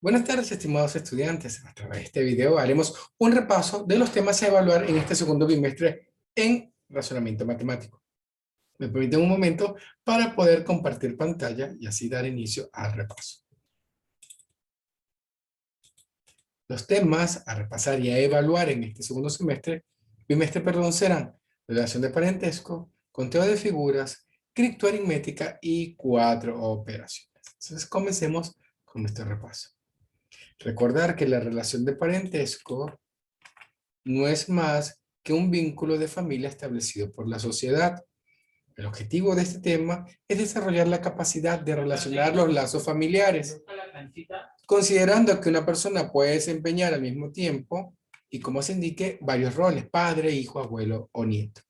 Buenas tardes, estimados estudiantes. A través de este video haremos un repaso de los temas a evaluar en este segundo bimestre en razonamiento matemático. Me permiten un momento para poder compartir pantalla y así dar inicio al repaso. Los temas a repasar y a evaluar en este segundo bimestre, serán relación de parentesco, conteo de figuras, criptoaritmética y 4 operaciones. Entonces comencemos con nuestro repaso. Recordar que la relación de parentesco no es más que un vínculo de familia establecido por la sociedad. El objetivo de este tema es desarrollar la capacidad de relacionar los lazos familiares, considerando que una persona puede desempeñar al mismo tiempo, y como se indique, varios roles: padre, hijo, abuelo o nieto.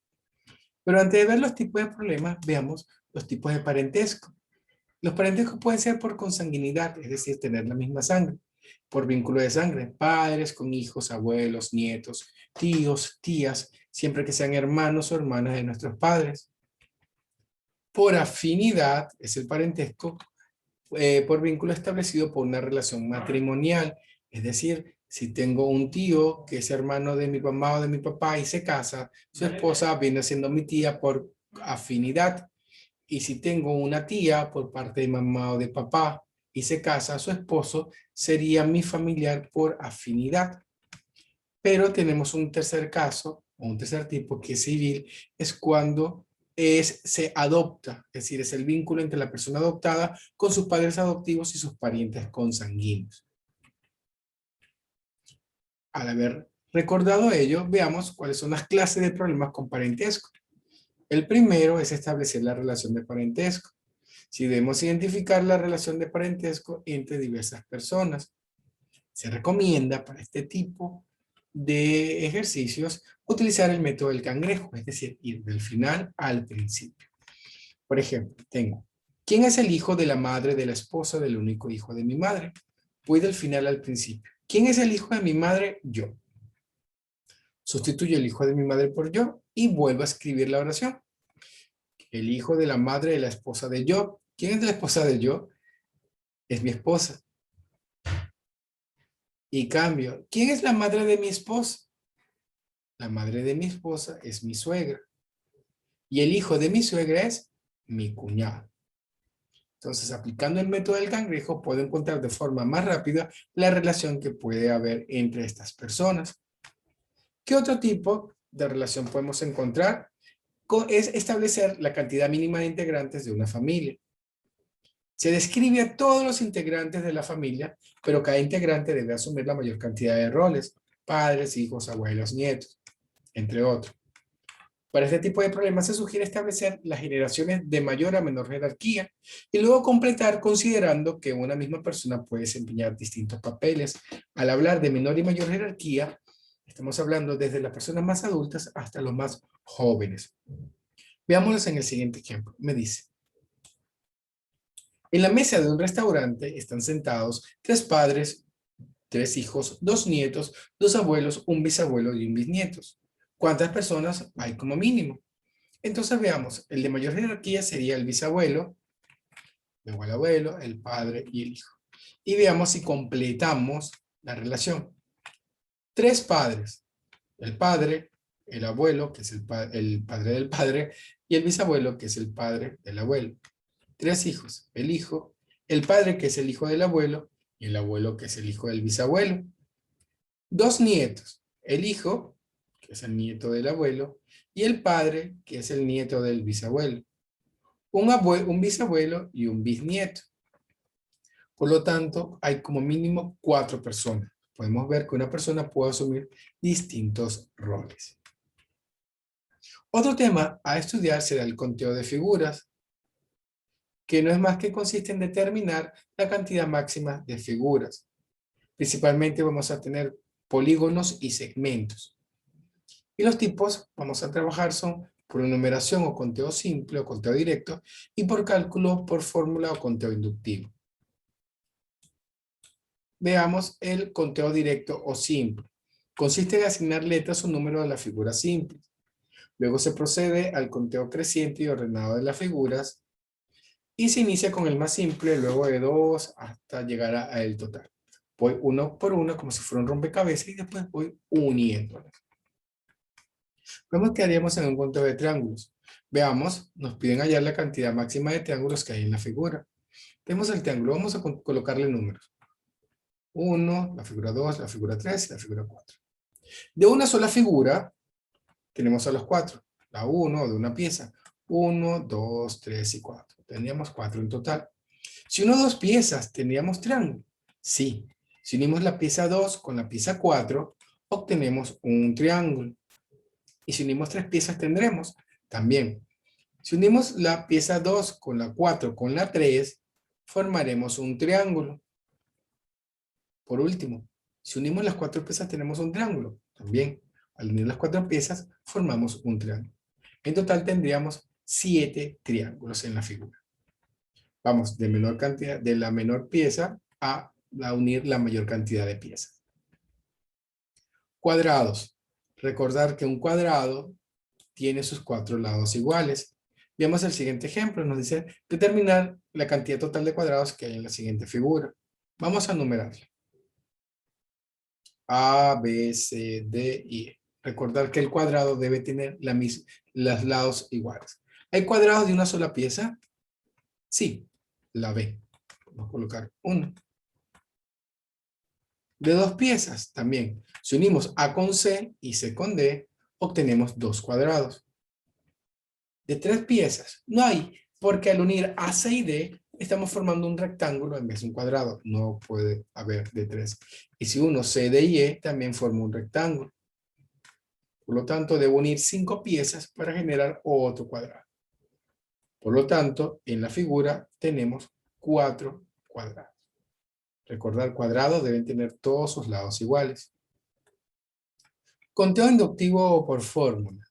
Pero antes de ver los tipos de problemas, veamos los tipos de parentesco. Los parentescos pueden ser por consanguinidad, es decir, tener la misma sangre; por vínculo de sangre, padres con hijos, abuelos, nietos, tíos, tías, siempre que sean hermanos o hermanas de nuestros padres; por afinidad, es el parentesco por vínculo establecido por una relación matrimonial, es decir, si tengo un tío que es hermano de mi mamá o de mi papá y se casa, su esposa viene siendo mi tía por afinidad. Y si tengo una tía por parte de mamá o de papá y se casa, su esposo sería mi familiar por afinidad. Pero tenemos un tercer caso, o un tercer tipo, que es civil, es cuando se adopta, es decir, es el vínculo entre la persona adoptada con sus padres adoptivos y sus parientes consanguíneos. Al haber recordado ello, veamos cuáles son las clases de problemas con parentesco. El primero es establecer la relación de parentesco. Si debemos identificar la relación de parentesco entre diversas personas, se recomienda para este tipo de ejercicios utilizar el método del cangrejo, es decir, ir del final al principio. Por ejemplo, tengo: ¿quién es el hijo de la madre de la esposa del único hijo de mi madre? Voy del final al principio. ¿Quién es el hijo de mi madre? Yo. Sustituyo el hijo de mi madre por yo y vuelvo a escribir la oración. El hijo de la madre de la esposa de yo. ¿Quién es la esposa de yo? Es mi esposa. Y cambio: ¿quién es la madre de mi esposa? La madre de mi esposa es mi suegra. Y el hijo de mi suegra es mi cuñado. Entonces, aplicando el método del cangrejo, puedo encontrar de forma más rápida la relación que puede haber entre estas personas. ¿Qué otro tipo de relación podemos encontrar? Es establecer la cantidad mínima de integrantes de una familia. Se describe a todos los integrantes de la familia, pero cada integrante debe asumir la mayor cantidad de roles: padres, hijos, abuelos, nietos, entre otros. Para este tipo de problemas se sugiere establecer las generaciones de mayor a menor jerarquía y luego completar considerando que una misma persona puede desempeñar distintos papeles. Al hablar de menor y mayor jerarquía, estamos hablando desde las personas más adultas hasta los más jóvenes. Veámoslos en el siguiente ejemplo. Me dice: en la mesa de un restaurante están sentados 3 padres, 3 hijos, 2 nietos, 2 abuelos, un bisabuelo y un bisnieto. ¿Cuántas personas hay como mínimo? Entonces veamos, el de mayor jerarquía sería el bisabuelo, luego el abuelo, el padre y el hijo. Y veamos si completamos la relación. 3 padres: el padre, el abuelo, que es el padre del padre, y el bisabuelo, que es el padre del abuelo. 3 hijos: el hijo, el padre, que es el hijo del abuelo, y el abuelo, que es el hijo del bisabuelo. 2 nietos: el hijo, que es el nieto del abuelo, y el padre, que es el nieto del bisabuelo. Un bisabuelo y un bisnieto. Por lo tanto, hay como mínimo 4 personas. Podemos ver que una persona puede asumir distintos roles. Otro tema a estudiar será el conteo de figuras, que no es más que consiste en determinar la cantidad máxima de figuras. Principalmente vamos a tener polígonos y segmentos. Y los tipos vamos a trabajar son por enumeración o conteo simple o conteo directo, y por cálculo por fórmula o conteo inductivo. Veamos el conteo directo o simple. Consiste en asignar letras o números a las figuras simples. Luego se procede al conteo creciente y ordenado de las figuras y se inicia con el más simple, luego de 2 hasta llegar a el total. Voy uno por uno como si fuera un rompecabezas y después voy uniéndolos. Vemos que haríamos en un conteo de triángulos. Veamos, nos piden hallar la cantidad máxima de triángulos que hay en la figura. Tenemos el triángulo, vamos a colocarle números. 1, la figura 2, la figura 3 y la figura 4. De una sola figura, tenemos a los 4. La 1 de una pieza. 1, 2, 3 y 4. Tendríamos 4 en total. Si uno o dos piezas, ¿tendríamos triángulo? Sí. Si unimos la pieza 2 con la pieza 4, obtenemos un triángulo. Y si unimos 3 piezas, tendremos también. Si unimos la pieza 2 con la 4 con la 3, formaremos un triángulo. Por último, si unimos las 4 piezas, tenemos un triángulo. También, al unir las 4 piezas, formamos un triángulo. En total tendríamos 7 triángulos en la figura. Vamos de la menor pieza a unir la mayor cantidad de piezas. Cuadrados. Recordar que un cuadrado tiene sus 4 lados iguales. Veamos el siguiente ejemplo. Nos dice determinar la cantidad total de cuadrados que hay en la siguiente figura. Vamos a numerarla. A, B, C, D y E. Recordar que el cuadrado debe tener los lados iguales. ¿Hay cuadrados de una sola pieza? Sí, la B. Vamos a colocar 1. De 2 piezas también. Si unimos A con C y C con D, obtenemos 2 cuadrados. De 3 piezas, no hay, porque al unir A, C y D, estamos formando un rectángulo en vez de un cuadrado. No puede haber de 3. Y si uno C, D y E, también forma un rectángulo. Por lo tanto, debo unir 5 piezas para generar otro cuadrado. Por lo tanto, en la figura tenemos 4 cuadrados. Recordar, cuadrados deben tener todos sus lados iguales. Conteo inductivo por fórmula.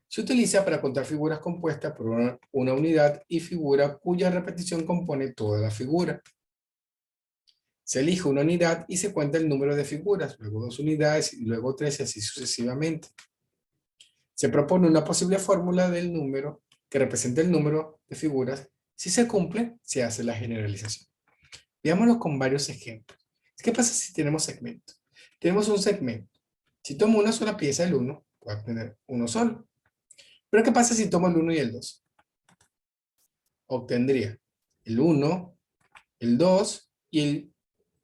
Se utiliza para contar figuras compuestas por una unidad y figura cuya repetición compone toda la figura. Se elige una unidad y se cuenta el número de figuras, luego 2 unidades y luego 3 y así sucesivamente. Se propone una posible fórmula del número que representa el número de figuras. Si se cumple, se hace la generalización. Veámoslo con varios ejemplos. ¿Qué pasa si tenemos segmentos? Tenemos un segmento. Si tomo una sola pieza del 1, voy a obtener uno solo. Pero ¿qué pasa si tomo el 1 y el 2? Obtendría el 1, el 2 y el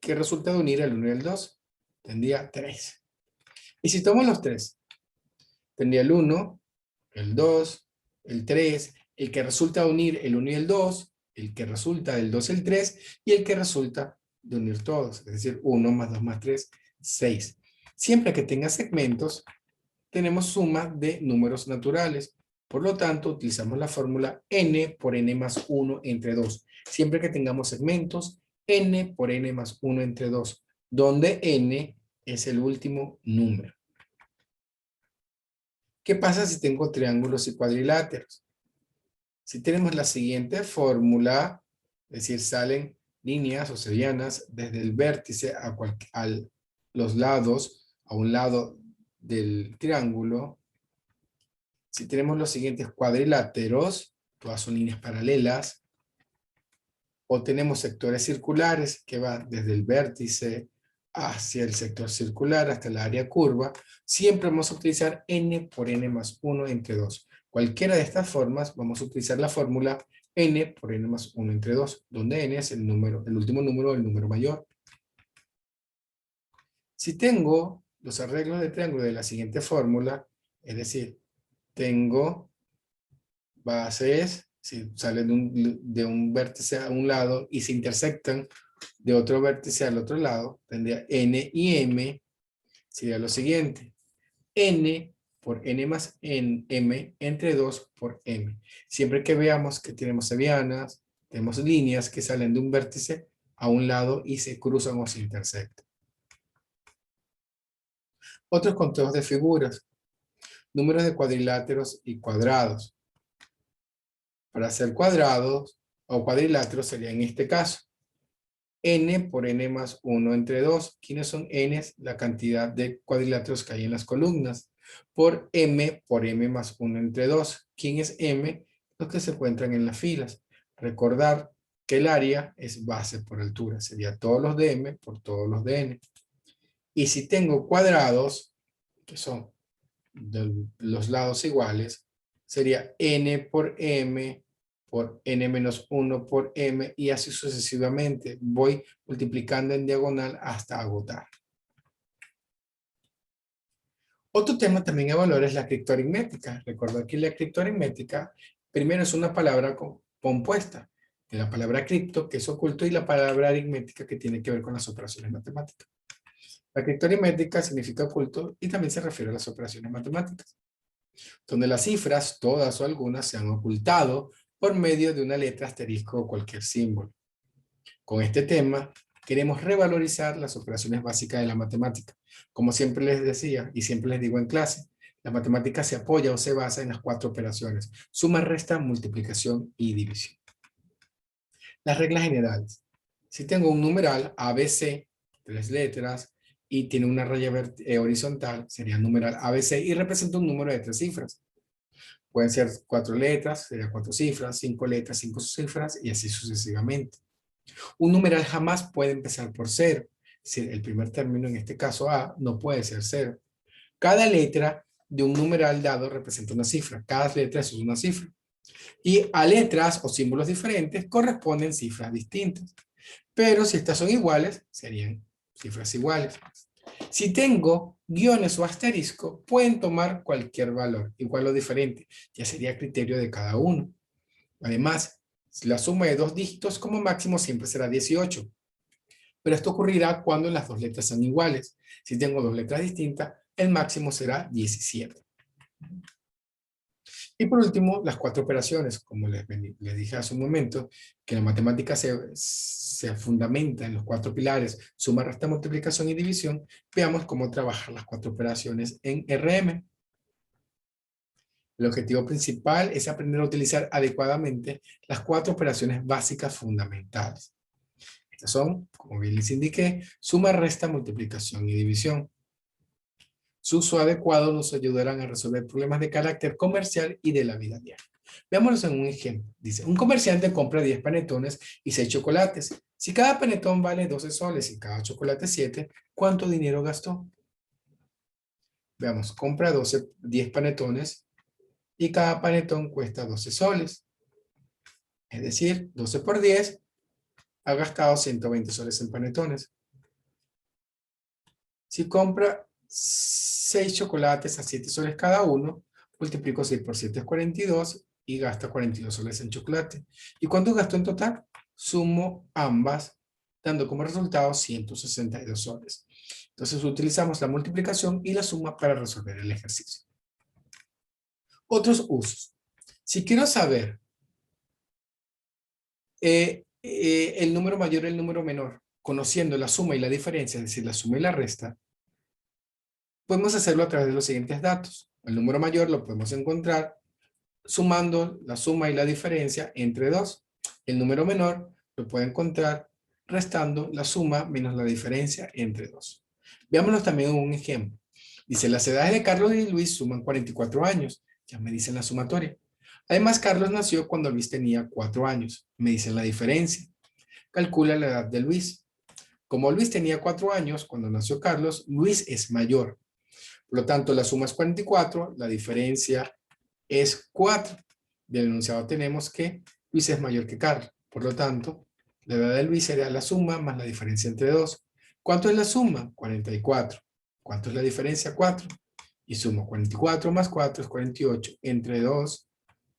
que resulta de unir el 1 y el 2. Tendría 3. Y si tomo los 3, tendría el 1, el 2, el 3, el que resulta de unir el 1 y el 2, el que resulta del 2 y el 3, y el que resulta de unir todos, es decir, 1 más 2 más 3, 6. Siempre que tenga segmentos, tenemos suma de números naturales. Por lo tanto, utilizamos la fórmula n por n más 1 entre 2. Siempre que tengamos segmentos, n por n más 1 entre 2, donde n es el último número. ¿Qué pasa si tengo triángulos y cuadriláteros? Si tenemos la siguiente fórmula, es decir, salen líneas o serianas desde el vértice a los lados, a un lado del triángulo. Si tenemos los siguientes cuadriláteros, todas son líneas paralelas, o tenemos sectores circulares que van desde el vértice hacia el sector circular hasta el área curva, siempre vamos a utilizar n por n más 1 entre 2. Cualquiera de estas formas vamos a utilizar la fórmula n por n más 1 entre 2, donde n es el último número del número mayor. Si tengo los arreglos de triángulo de la siguiente fórmula, es decir, tengo bases, si salen de un vértice a un lado y se intersectan de otro vértice al otro lado, tendría n y m, sería lo siguiente. N por n más m entre 2 por m. Siempre que veamos que tenemos serianas, tenemos líneas que salen de un vértice a un lado y se cruzan o se intersectan. Otros conteos de figuras. Números de cuadriláteros y cuadrados. Para hacer cuadrados o cuadriláteros sería en este caso n por n más 1 entre 2. ¿Quiénes son n? La cantidad de cuadriláteros que hay en las columnas. Por m más 1 entre 2. ¿Quién es m? Los que se encuentran en las filas. Recordar que el área es base por altura. Sería todos los de m por todos los de n. Y si tengo cuadrados, que son de los lados iguales, sería n por m por n menos 1 por m y así sucesivamente. Voy multiplicando en diagonal hasta agotar. Otro tema también a evaluar es la criptoaritmética. Recuerda que la criptoaritmética primero es una palabra compuesta de la palabra cripto, que es oculto, y la palabra aritmética, que tiene que ver con las operaciones matemáticas. La criptoaritmética significa oculto y también se refiere a las operaciones matemáticas, donde las cifras, todas o algunas, se han ocultado por medio de una letra, asterisco o cualquier símbolo. Con este tema, queremos revalorizar las operaciones básicas de la matemática. Como siempre les decía y siempre les digo en clase, la matemática se apoya o se basa en las 4 operaciones: suma, resta, multiplicación y división. Las reglas generales. Si tengo un numeral ABC, 3 letras, y tiene una raya horizontal, sería numeral ABC y representa un número de 3 cifras. Pueden ser 4 letras, sería 4 cifras, 5 letras, 5 cifras y así sucesivamente. Un numeral jamás puede empezar por 0. Si el primer término, en este caso A, no puede ser 0. Cada letra de un numeral dado representa una cifra. Cada letra es una cifra. Y a letras o símbolos diferentes corresponden cifras distintas. Pero si estas son iguales, serían cifras iguales. Si tengo guiones o asterisco, pueden tomar cualquier valor, igual o diferente. Ya sería criterio de cada uno. Además, la suma de 2 dígitos como máximo siempre será 18. Pero esto ocurrirá cuando las 2 letras sean iguales. Si tengo 2 letras distintas, el máximo será 17. Y por último, las 4 operaciones. Como les dije hace un momento, que la matemática se fundamenta en los 4 pilares: suma, resta, multiplicación y división. Veamos cómo trabajar las 4 operaciones en RM. El objetivo principal es aprender a utilizar adecuadamente las 4 operaciones básicas fundamentales. Estas son, como bien les indiqué, suma, resta, multiplicación y división. Su uso adecuado nos ayudarán a resolver problemas de carácter comercial y de la vida diaria. Veámoslos en un ejemplo. Dice, un comerciante compra 10 panetones y 6 chocolates. Si cada panetón vale 12 soles y cada chocolate 7, ¿cuánto dinero gastó? Veamos, compra 10 panetones y cada panetón cuesta 12 soles. Es decir, 12 por 10 ha gastado 120 soles en panetones. Si compra 6 chocolates a 7 soles cada uno, multiplico 6 por 7 es 42 y gasta 42 soles en chocolate. ¿Y cuánto gastó en total? Sumo ambas, dando como resultado 162 soles. Entonces utilizamos la multiplicación y la suma para resolver el ejercicio. Otros usos. Si quiero saber el número mayor y el número menor, conociendo la suma y la diferencia, es decir, la suma y la resta, podemos hacerlo a través de los siguientes datos. El número mayor lo podemos encontrar sumando la suma y la diferencia entre 2. El número menor lo puede encontrar restando la suma menos la diferencia entre 2. Veámoslo también en un ejemplo. Dice, las edades de Carlos y Luis suman 44 años. Ya me dicen la sumatoria. Además, Carlos nació cuando Luis tenía 4 años. Me dicen la diferencia. Calcula la edad de Luis. Como Luis tenía 4 años cuando nació Carlos, Luis es mayor. Por lo tanto, la suma es 44, la diferencia es 4. Del enunciado tenemos que Luis es mayor que Carlos. Por lo tanto, la edad de Luis sería la suma más la diferencia entre 2. ¿Cuánto es la suma? 44. ¿Cuánto es la diferencia? 4. Y sumo 44 más 4 es 48. Entre 2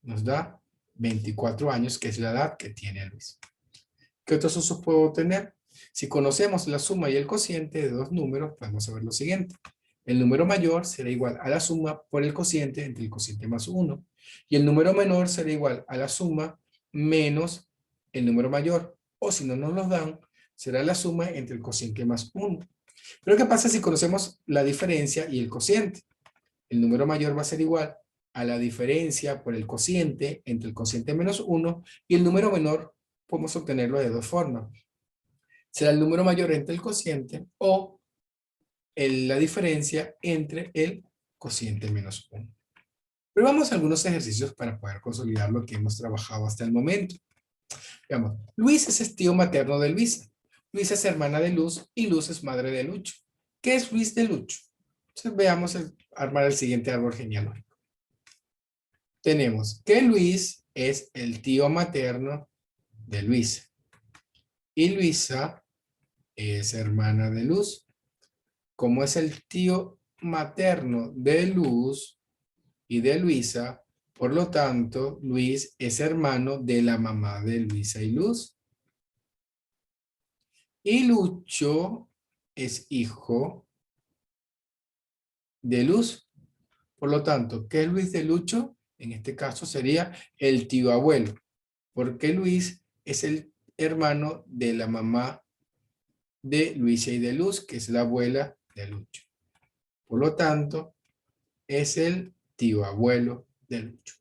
nos da 24 años, que es la edad que tiene Luis. ¿Qué otros usos puedo tener? Si conocemos la suma y el cociente de 2 números, podemos saber lo siguiente. El número mayor será igual a la suma por el cociente entre el cociente más 1. Y el número menor será igual a la suma menos el número mayor. O si no nos lo dan, será la suma entre el cociente más 1. Pero ¿qué pasa si conocemos la diferencia y el cociente? El número mayor va a ser igual a la diferencia por el cociente entre el cociente menos 1 y el número menor podemos obtenerlo de 2 formas. Será el número mayor entre el cociente o la diferencia entre el cociente menos 1. Pero vamos a algunos ejercicios para poder consolidar lo que hemos trabajado hasta el momento. Veamos, Luis es tío materno de Luisa. Luisa es hermana de Luz y Luz es madre de Lucho. ¿Qué es Luis de Lucho? Entonces veamos armar el siguiente árbol genealógico. Tenemos que Luis es el tío materno de Luisa. Y Luisa es hermana de Luz. Como es el tío materno de Luz y de Luisa, por lo tanto, Luis es hermano de la mamá de Luisa y Luz. Y Lucho es hijo de Luz. Por lo tanto, ¿qué es Luis de Lucho? En este caso sería el tío abuelo, porque Luis es el hermano de la mamá de Luisa y de Luz, que es la abuela de Lucho. Por lo tanto, es el tío abuelo de Lucho.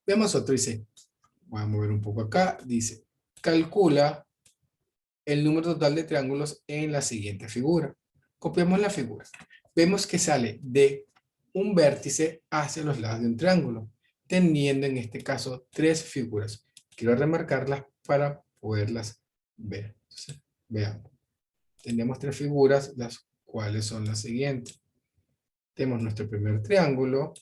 Vemos otro, dice, voy a mover un poco acá, dice, calcula el número total de triángulos en la siguiente figura. Copiamos la figura. Vemos que sale de un vértice hacia los lados de un triángulo, teniendo en este caso tres figuras. Quiero remarcarlas para poderlas ver. Entonces, veamos. Tenemos tres figuras, las cuales son las siguientes. Tenemos nuestro primer triángulo.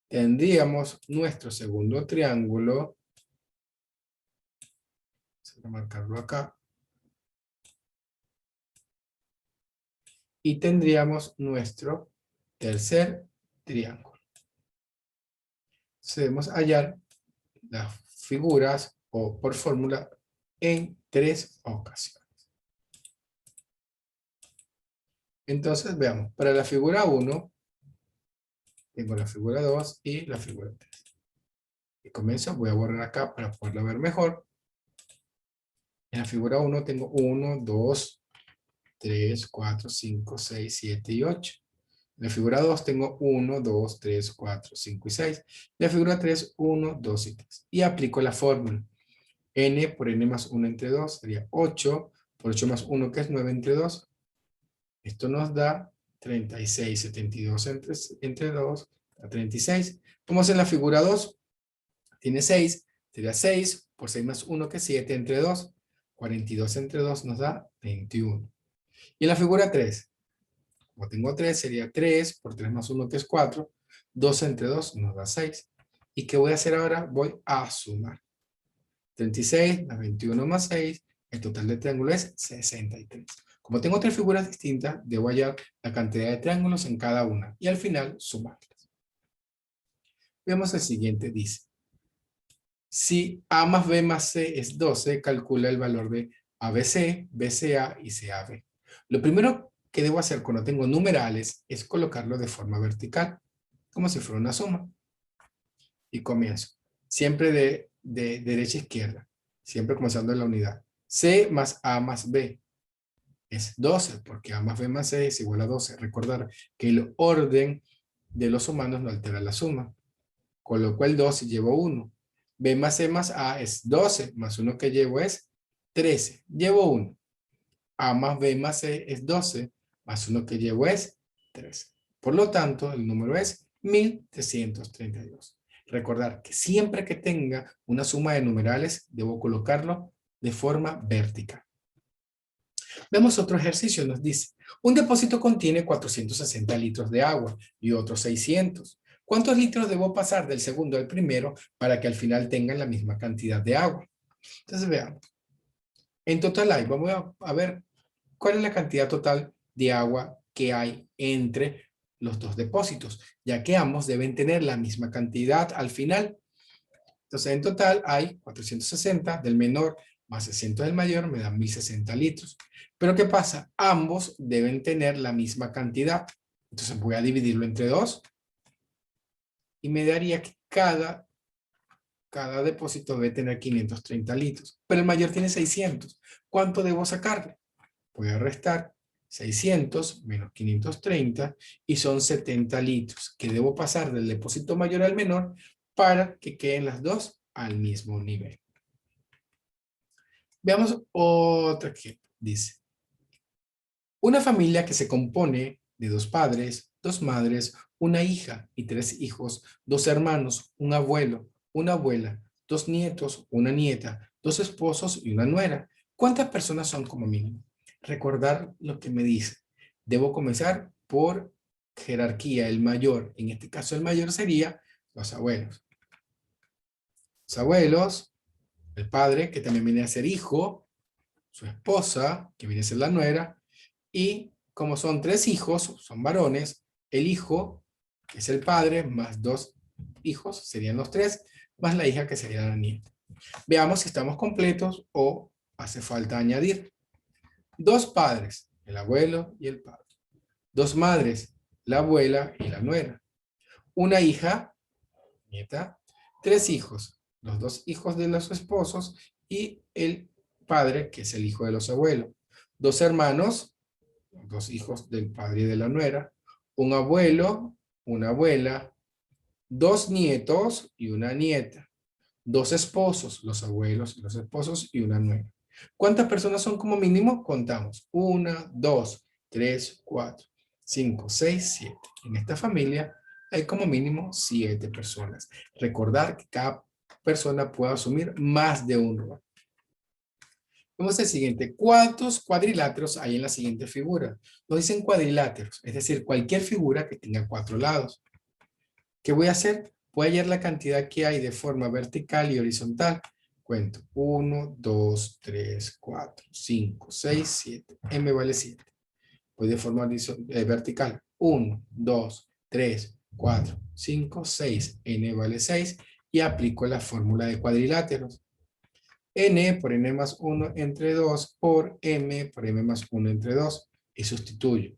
Tendríamos nuestro segundo triángulo. Vamos a marcarlo acá. Y tendríamos nuestro tercer triángulo. Debemos hallar las figuras o por fórmula en tres ocasiones. Entonces veamos, para la figura 1, tengo la figura 2 y la figura 3. Y comienzo, voy a borrar acá para poderla ver mejor. En la figura 1 tengo 1, 2, 3, 4, 5, 6, 7 y 8. En la figura 2 tengo 1, 2, 3, 4, 5 y 6. En la figura 3, 1, 2 y 3. Y aplico la fórmula. N por N más 1 entre 2 sería 8. Por 8 más 1, que es 9 entre 2. Esto nos da 36. 72 entre 2 a 36. Vamos en la figura 2. Tiene 6. Sería 6 por 6 más 1, que es 7 entre 2. 42 entre 2 nos da 21. Y en la figura 3. Como tengo 3, sería 3 por 3 más 1, que es 4. 2 entre 2 nos da 6. ¿Y qué voy a hacer ahora? Voy a sumar. 36 más 21 más 6, el total de triángulos es 63. Como tengo tres figuras distintas, debo hallar la cantidad de triángulos en cada una y al final sumarlas. Veamos el siguiente, dice. Si A más B más C es 12, calcula el valor de ABC, BCA y CAB. Lo primero que debo hacer cuando tengo numerales es colocarlo de forma vertical, como si fuera una suma. Y comienzo. Siempre de derecha a izquierda. Siempre comenzando en la unidad. C más A más B es 12, porque A más B más C es igual a 12. Recordar que el orden de los sumandos no altera la suma. Con lo cual 12 llevo 1. B más C más A es 12, más 1 que llevo es 13. Llevo 1. A más B más C es 12, más 1 que llevo es 13. Por lo tanto, el número es 1332. Recordar que siempre que tenga una suma de numerales, debo colocarlo de forma vertical. Vemos otro ejercicio, nos dice, un depósito contiene 460 litros de agua y otros 600. ¿Cuántos litros debo pasar del segundo al primero para que al final tengan la misma cantidad de agua? Entonces veamos. En total hay, vamos a ver cuál es la cantidad total de agua que hay entre los dos depósitos, ya que ambos deben tener la misma cantidad al final. Entonces, en total hay 460 del menor más 600 del mayor, me dan 1060 litros. Pero ¿qué pasa? Ambos deben tener la misma cantidad. Entonces voy a dividirlo entre 2 y me daría que cada depósito debe tener 530 litros. Pero el mayor tiene 600. ¿Cuánto debo sacarle? Voy a restar 600 menos 530 y son 70 litros que debo pasar del depósito mayor al menor para que queden las dos al mismo nivel. Veamos otra que dice. Una familia que se compone de dos padres, dos madres, una hija y 3 hijos, 2 hermanos, un abuelo, una abuela, 2 nietos, una nieta, 2 esposos y una nuera. ¿Cuántas personas son como mínimo? Recordar lo que me dice. Debo comenzar por jerarquía, el mayor. En este caso el mayor sería los abuelos. Los abuelos, el padre, que también viene a ser hijo, su esposa, que viene a ser la nuera, y como son 3 hijos, son varones, el hijo, que es el padre, más 2 hijos, serían los 3, más la hija, que sería la nieta. Veamos si estamos completos o hace falta añadir. 2 padres, el abuelo y el padre. 2 madres, la abuela y la nuera. Una hija, nieta. 3 hijos, los 2 hijos de los esposos y el padre, que es el hijo de los abuelos. 2 hermanos, los 2 hijos del padre y de la nuera. Un abuelo, una abuela. 2 nietos y una nieta. 2 esposos, los abuelos y los esposos y una nuera. ¿Cuántas personas son como mínimo? Contamos. 1, 2, 3, 4, 5, 6, 7. En esta familia hay como mínimo 7 personas. Recordar que cada persona puede asumir más de un rol. Vamos al siguiente. ¿Cuántos cuadriláteros hay en la siguiente figura? Nos dicen cuadriláteros, es decir, cualquier figura que tenga 4 lados. ¿Qué voy a hacer? Voy a hallar la cantidad que hay de forma vertical y horizontal. Cuento. 1, 2, 3, 4, 5, 6, 7. M vale 7. Voy de forma vertical. 1, 2, 3, 4, 5, 6. N vale 6. Y aplico la fórmula de cuadriláteros. N por N más 1 entre 2 por M por M más 1 entre 2. Y sustituyo.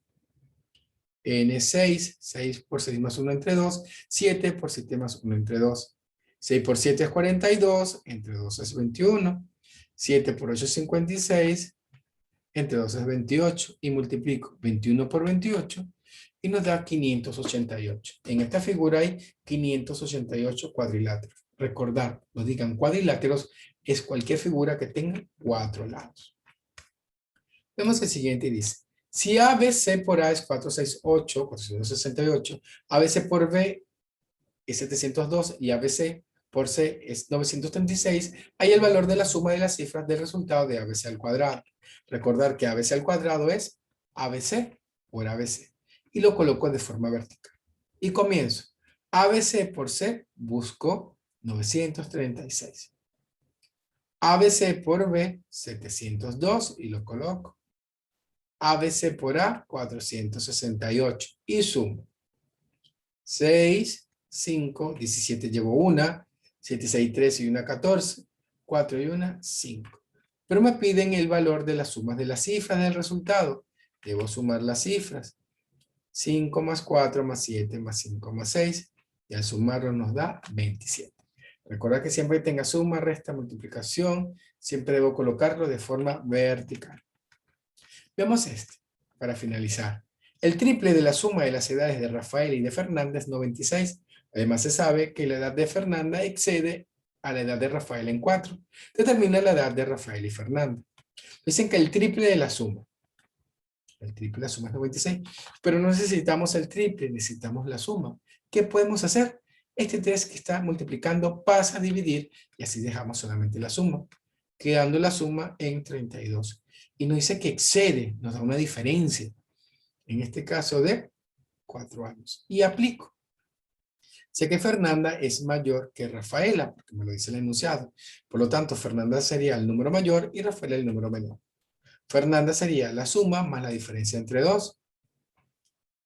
N6, 6 por 6 más 1 entre 2, 7 por 7 más 1 entre 2. 6 por 7 es 42, entre 2 es 21. 7 por 8 es 56, entre 2 es 28. Y multiplico 21 por 28 y nos da 588. En esta figura hay 588 cuadriláteros. Recordar, nos digan cuadriláteros, es cualquier figura que tenga 4 lados. Vemos el siguiente y dice, si ABC por A es 468, 468, ABC por B es 702 y ABC por C es 936, hay el valor de la suma de las cifras del resultado de ABC al cuadrado. Recordar que ABC al cuadrado es ABC por ABC. Y lo coloco de forma vertical. Y comienzo. ABC por C busco 936. ABC por B 702 y lo coloco. ABC por A, 468. Y sumo. 6, 5, 17 llevo 1, 7, 6, 13 y 1, 14, 4 y 1, 5. Pero me piden el valor de las sumas de las cifras del resultado. Debo sumar las cifras. 5 más 4 más 7 más 5 más 6. Y al sumarlo nos da 27. Recuerda que siempre que tenga suma, resta, multiplicación, siempre debo colocarlo de forma vertical. Veamos este, para finalizar. El triple de la suma de las edades de Rafael y de Fernanda es 96. Además se sabe que la edad de Fernanda excede a la edad de Rafael en 4. Determina la edad de Rafael y Fernanda. Dicen que el triple de la suma. El triple de la suma es 96. Pero no necesitamos el triple, necesitamos la suma. ¿Qué podemos hacer? Este 3 que está multiplicando pasa a dividir y así dejamos solamente la suma, quedando la suma en 32. Y nos dice que excede, nos da una diferencia, en este caso de 4 años. Y aplico. Sé que Fernanda es mayor que Rafaela, porque me lo dice el enunciado. Por lo tanto, Fernanda sería el número mayor y Rafaela el número menor. Fernanda sería la suma más la diferencia entre 2.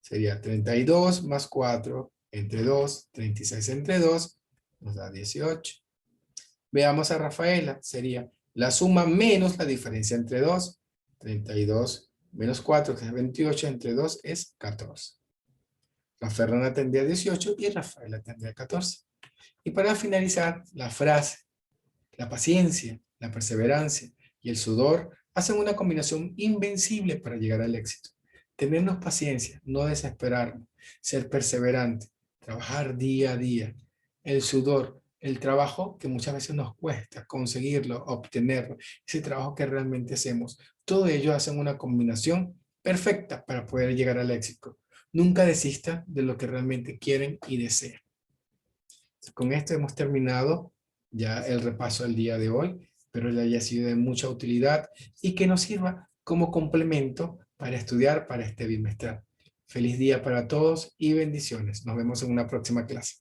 Sería 32 más 4 entre 2, 36 entre 2, nos da 18. Veamos a Rafaela, sería la suma menos la diferencia entre 2, 32 menos 4, que es 28, entre 2 es 14. La Fernanda tendría 18 y Rafaela tendría 14. Y para finalizar, la frase, la paciencia, la perseverancia y el sudor hacen una combinación invencible para llegar al éxito. Tenernos paciencia, no desesperarnos, ser perseverante, trabajar día a día. El sudor, el trabajo que muchas veces nos cuesta conseguirlo, obtenerlo, ese trabajo que realmente hacemos, todo ello hacen una combinación perfecta para poder llegar al éxito. Nunca desista de lo que realmente quieren y desean. Con esto hemos terminado ya el repaso del día de hoy. Espero le haya sido de mucha utilidad y que nos sirva como complemento para estudiar para este bimestral. Feliz día para todos y bendiciones. Nos vemos en una próxima clase.